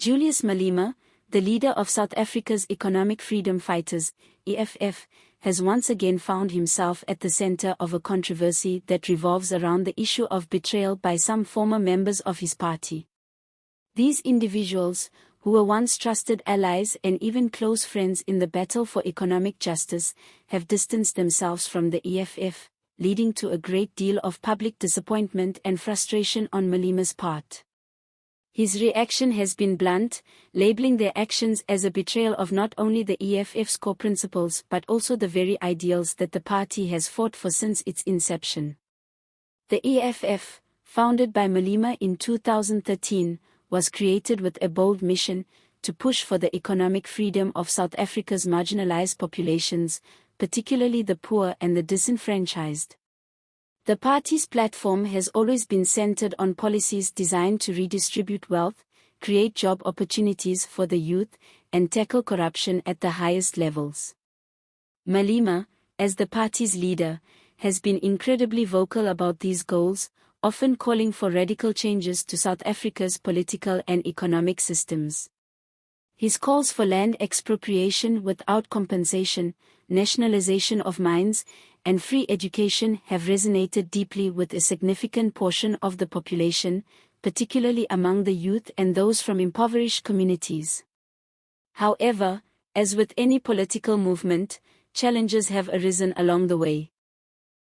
Julius Malema, the leader of South Africa's Economic Freedom Fighters, EFF, has once again found himself at the center of a controversy that revolves around the issue of betrayal by some former members of his party. These individuals, who were once trusted allies and even close friends in the battle for economic justice, have distanced themselves from the EFF, leading to a great deal of public disappointment and frustration on Malema's part. His reaction has been blunt, labeling their actions as a betrayal of not only the EFF's core principles but also the very ideals that the party has fought for since its inception. The EFF, founded by Malema in 2013, was created with a bold mission to push for the economic freedom of South Africa's marginalized populations, particularly the poor and the disenfranchised. The party's platform has always been centered on policies designed to redistribute wealth, create job opportunities for the youth, and tackle corruption at the highest levels. Malema, as the party's leader, has been incredibly vocal about these goals, often calling for radical changes to South Africa's political and economic systems. His calls for land expropriation without compensation, nationalization of mines, and free education have resonated deeply with a significant portion of the population, particularly among the youth and those from impoverished communities. However, as with any political movement, challenges have arisen along the way.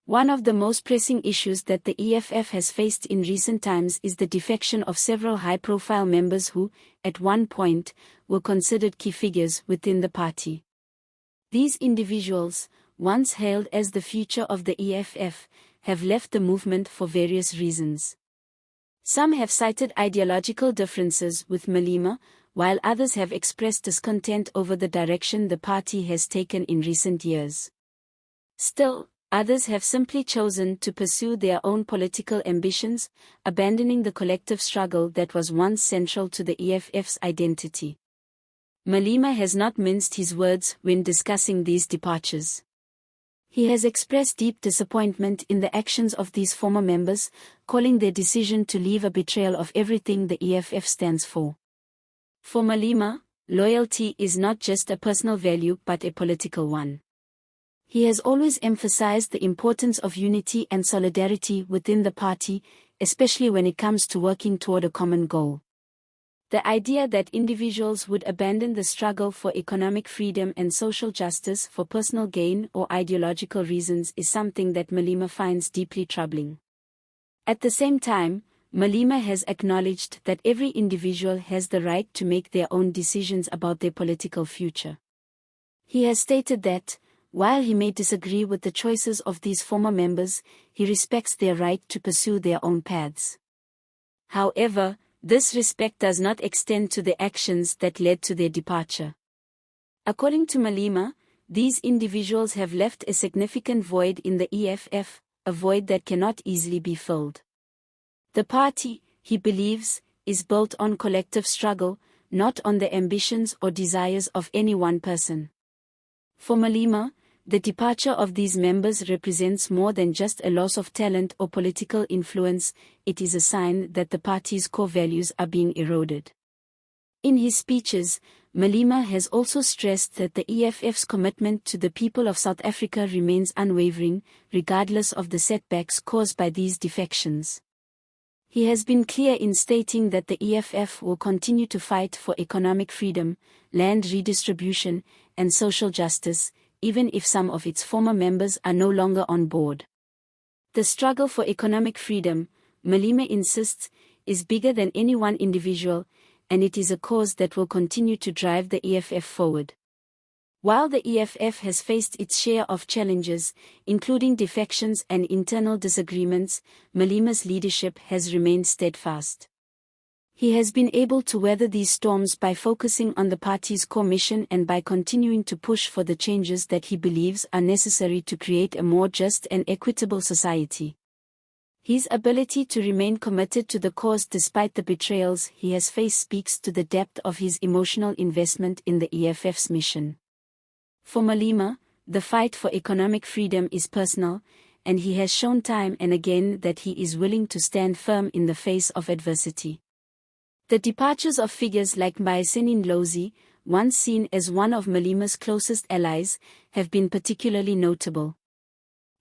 One of the most pressing issues that the EFF has faced in recent times is the defection of several high-profile members who, at one point, were considered key figures within the party. These individuals, once hailed as the future of the EFF, have left the movement for various reasons. Some have cited ideological differences with Malema, while others have expressed discontent over the direction the party has taken in recent years. Still, others have simply chosen to pursue their own political ambitions, abandoning the collective struggle that was once central to the EFF's identity. Malema has not minced his words when discussing these departures. He has expressed deep disappointment in the actions of these former members, calling their decision to leave a betrayal of everything the EFF stands for. For Malema, loyalty is not just a personal value but a political one. He has always emphasized the importance of unity and solidarity within the party, especially when it comes to working toward a common goal. The idea that individuals would abandon the struggle for economic freedom and social justice for personal gain or ideological reasons is something that Malema finds deeply troubling. At the same time, Malema has acknowledged that every individual has the right to make their own decisions about their political future. He has stated that, while he may disagree with the choices of these former members, he respects their right to pursue their own paths. However, this respect does not extend to the actions that led to their departure. According to Malema, these individuals have left a significant void in the EFF, a void that cannot easily be filled. The party, he believes, is built on collective struggle, not on the ambitions or desires of any one person. For Malema, the departure of these members represents more than just a loss of talent or political influence, it is a sign that the party's core values are being eroded. In his speeches, Malema has also stressed that the EFF's commitment to the people of South Africa remains unwavering, regardless of the setbacks caused by these defections. He has been clear in stating that the EFF will continue to fight for economic freedom, land redistribution, and social justice, even if some of its former members are no longer on board. The struggle for economic freedom, Malema insists, is bigger than any one individual, and it is a cause that will continue to drive the EFF forward. While the EFF has faced its share of challenges, including defections and internal disagreements, Malema's leadership has remained steadfast. He has been able to weather these storms by focusing on the party's core mission and by continuing to push for the changes that he believes are necessary to create a more just and equitable society. His ability to remain committed to the cause despite the betrayals he has faced speaks to the depth of his emotional investment in the EFF's mission. For Malema, the fight for economic freedom is personal, and he has shown time and again that he is willing to stand firm in the face of adversity. The departures of figures like Mbuyiseni Ndlozi, once seen as one of Malema's closest allies, have been particularly notable.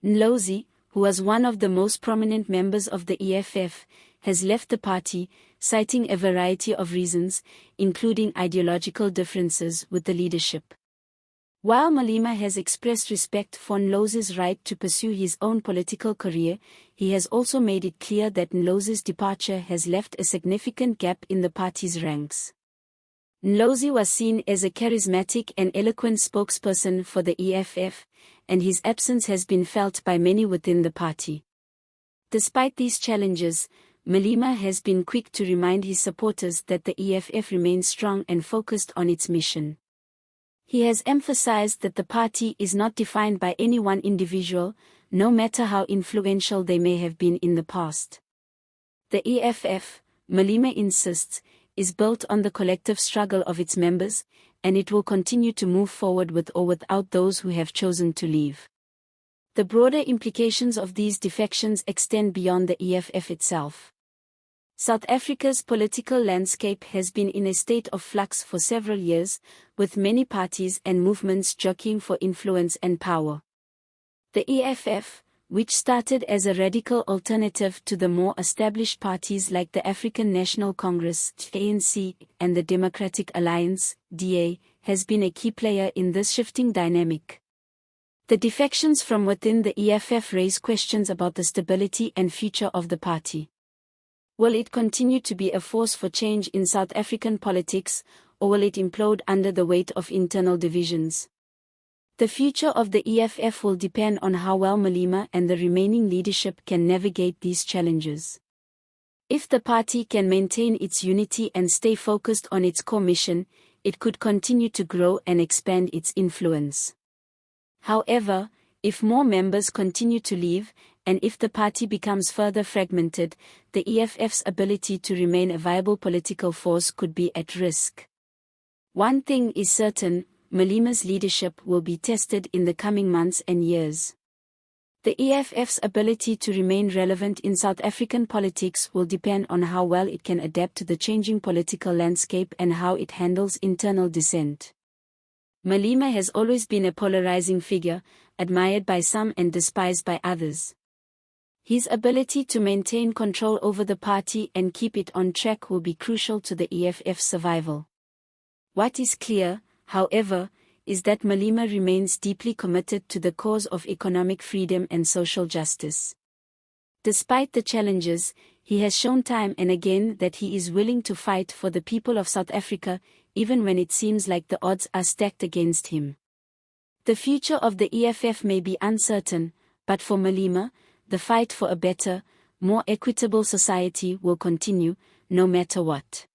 Ndlozi, who was one of the most prominent members of the EFF, has left the party, citing a variety of reasons, including ideological differences with the leadership. While Malema has expressed respect for Ndlozi's right to pursue his own political career, he has also made it clear that Ndlozi's departure has left a significant gap in the party's ranks. Ndlozi was seen as a charismatic and eloquent spokesperson for the EFF, and his absence has been felt by many within the party. Despite these challenges, Malema has been quick to remind his supporters that the EFF remains strong and focused on its mission. He has emphasized that the party is not defined by any one individual, no matter how influential they may have been in the past. The EFF, Malema insists, is built on the collective struggle of its members, and it will continue to move forward with or without those who have chosen to leave. The broader implications of these defections extend beyond the EFF itself. South Africa's political landscape has been in a state of flux for several years, with many parties and movements jockeying for influence and power. The EFF, which started as a radical alternative to the more established parties like the African National Congress (ANC) and the Democratic Alliance (DA), has been a key player in this shifting dynamic. The defections from within the EFF raise questions about the stability and future of the party. Will it continue to be a force for change in South African politics, or will it implode under the weight of internal divisions? The future of the EFF will depend on how well Malema and the remaining leadership can navigate these challenges. If the party can maintain its unity and stay focused on its core mission, it could continue to grow and expand its influence. However, if more members continue to leave, and if the party becomes further fragmented, the EFF's ability to remain a viable political force could be at risk. One thing is certain, Malema's leadership will be tested in the coming months and years. The EFF's ability to remain relevant in South African politics will depend on how well it can adapt to the changing political landscape and how it handles internal dissent. Malema has always been a polarizing figure, admired by some and despised by others. His ability to maintain control over the party and keep it on track will be crucial to the EFF's survival. What is clear, however, is that Malema remains deeply committed to the cause of economic freedom and social justice. Despite the challenges, he has shown time and again that he is willing to fight for the people of South Africa, even when it seems like the odds are stacked against him. The future of the EFF may be uncertain, but for Malema, the fight for a better, more equitable society will continue, no matter what.